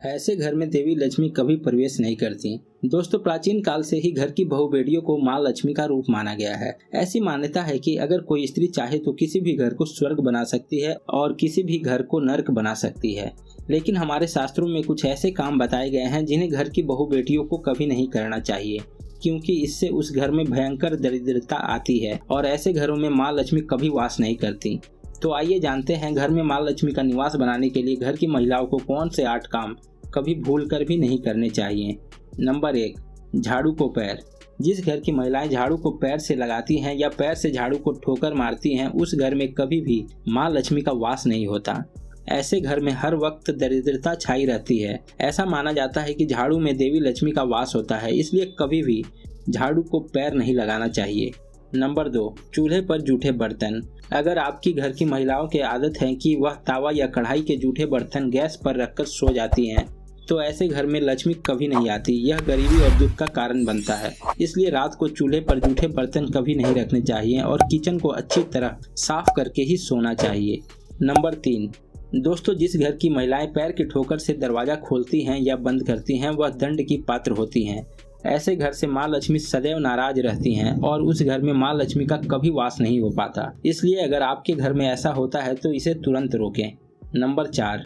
ऐसे घर में देवी लक्ष्मी कभी प्रवेश नहीं करती। दोस्तों, प्राचीन काल से ही घर की बहु बेटियों को माँ लक्ष्मी का रूप माना गया है। ऐसी मान्यता है कि अगर कोई स्त्री चाहे तो किसी भी घर को स्वर्ग बना सकती है और किसी भी घर को नर्क बना सकती है। लेकिन हमारे शास्त्रों में कुछ ऐसे काम बताए गए हैं जिन्हें घर की बहु बेटियों को कभी नहीं करना चाहिए, क्योंकि इससे उस घर में भयंकर दरिद्रता आती है और ऐसे घरों में माँ लक्ष्मी कभी वास नहीं करती। तो आइए जानते हैं घर में माँ लक्ष्मी का निवास बनाने के लिए घर की महिलाओं को कौन से 8 काम कभी भूलकर भी नहीं करने चाहिए। नंबर 1, झाड़ू को पैर। जिस घर की महिलाएं झाड़ू को पैर से लगाती हैं या पैर से झाड़ू को ठोकर मारती हैं, उस घर में कभी भी माँ लक्ष्मी का वास नहीं होता। ऐसे घर में हर वक्त दरिद्रता छाई रहती है। ऐसा माना जाता है कि झाड़ू में देवी लक्ष्मी का वास होता है, इसलिए कभी भी झाड़ू को पैर नहीं लगाना चाहिए। नंबर 2, चूल्हे पर जूठे बर्तन। अगर आपकी घर की महिलाओं की आदत है कि वह तावा या कढ़ाई के जूठे बर्तन गैस पर रखकर सो जाती हैं, तो ऐसे घर में लक्ष्मी कभी नहीं आती। यह गरीबी और दुख का कारण बनता है। इसलिए रात को चूल्हे पर जूठे बर्तन कभी नहीं रखने चाहिए और किचन को अच्छी तरह साफ करके ही सोना चाहिए। नंबर 3, दोस्तों, जिस घर की महिलाएं पैर की ठोकर से दरवाजा खोलती हैं या बंद करती हैं, वह दंड की पात्र होती हैं। ऐसे घर से माँ लक्ष्मी सदैव नाराज रहती हैं और उस घर में माँ लक्ष्मी का कभी वास नहीं हो पाता। इसलिए अगर आपके घर में ऐसा होता है तो इसे तुरंत रोकें। नंबर 4,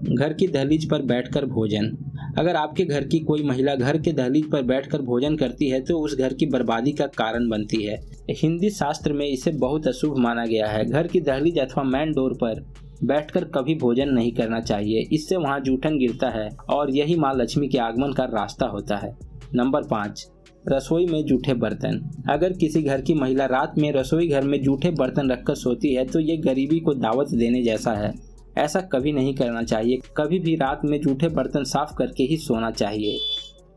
घर की दहलीज पर बैठकर भोजन। अगर आपके घर की कोई महिला घर के दहलीज पर बैठकर भोजन करती है तो उस घर की बर्बादी का कारण बनती है। हिंदी शास्त्र में इसे बहुत अशुभ माना गया है। घर की दहलीज अथवा मेन डोर पर बैठकर कभी भोजन नहीं करना चाहिए। इससे वहां जूठन गिरता है और यही माँ लक्ष्मी के आगमन का रास्ता होता है। नंबर 5, रसोई में जूठे बर्तन। अगर किसी घर की महिला रात में रसोई घर में जूठे बर्तन रखकर सोती है तो ये गरीबी को दावत देने जैसा है। ऐसा कभी नहीं करना चाहिए। कभी भी रात में जूठे बर्तन साफ करके ही सोना चाहिए।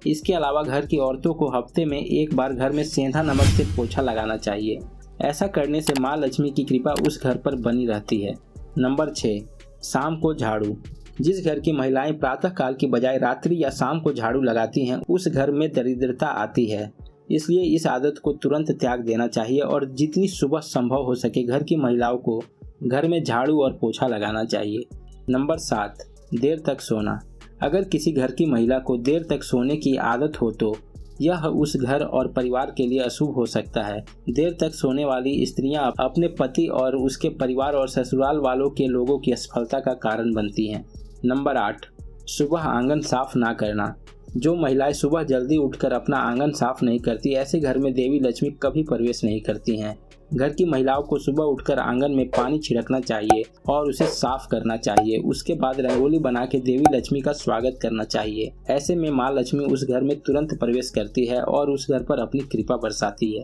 इसके अलावा घर की औरतों को हफ्ते में 1 बार घर में सेंधा नमक से पोछा लगाना चाहिए। ऐसा करने से माँ लक्ष्मी की कृपा उस घर पर बनी रहती है। नंबर 6, शाम को झाड़ू। जिस घर की महिलाएं प्रातः काल की बजाय रात्रि या शाम को झाड़ू लगाती हैं, उस घर में दरिद्रता आती है। इसलिए इस आदत को तुरंत त्याग देना चाहिए और जितनी सुबह संभव हो सके घर की महिलाओं को घर में झाड़ू और पोछा लगाना चाहिए। नंबर 7, देर तक सोना। अगर किसी घर की महिला को देर तक सोने की आदत हो तो यह उस घर और परिवार के लिए अशुभ हो सकता है। देर तक सोने वाली स्त्रियां अपने पति और उसके परिवार और ससुराल वालों के लोगों की असफलता का कारण बनती हैं। नंबर 8, सुबह आंगन साफ ना करना। जो महिलाएं सुबह जल्दी उठकर अपना आंगन साफ नहीं करती, ऐसे घर में देवी लक्ष्मी कभी प्रवेश नहीं करती हैं। घर की महिलाओं को सुबह उठकर आंगन में पानी छिड़कना चाहिए और उसे साफ करना चाहिए। उसके बाद रंगोली बना के देवी लक्ष्मी का स्वागत करना चाहिए। ऐसे में माँ लक्ष्मी उस घर में तुरंत प्रवेश करती है और उस घर पर अपनी कृपा बरसाती है।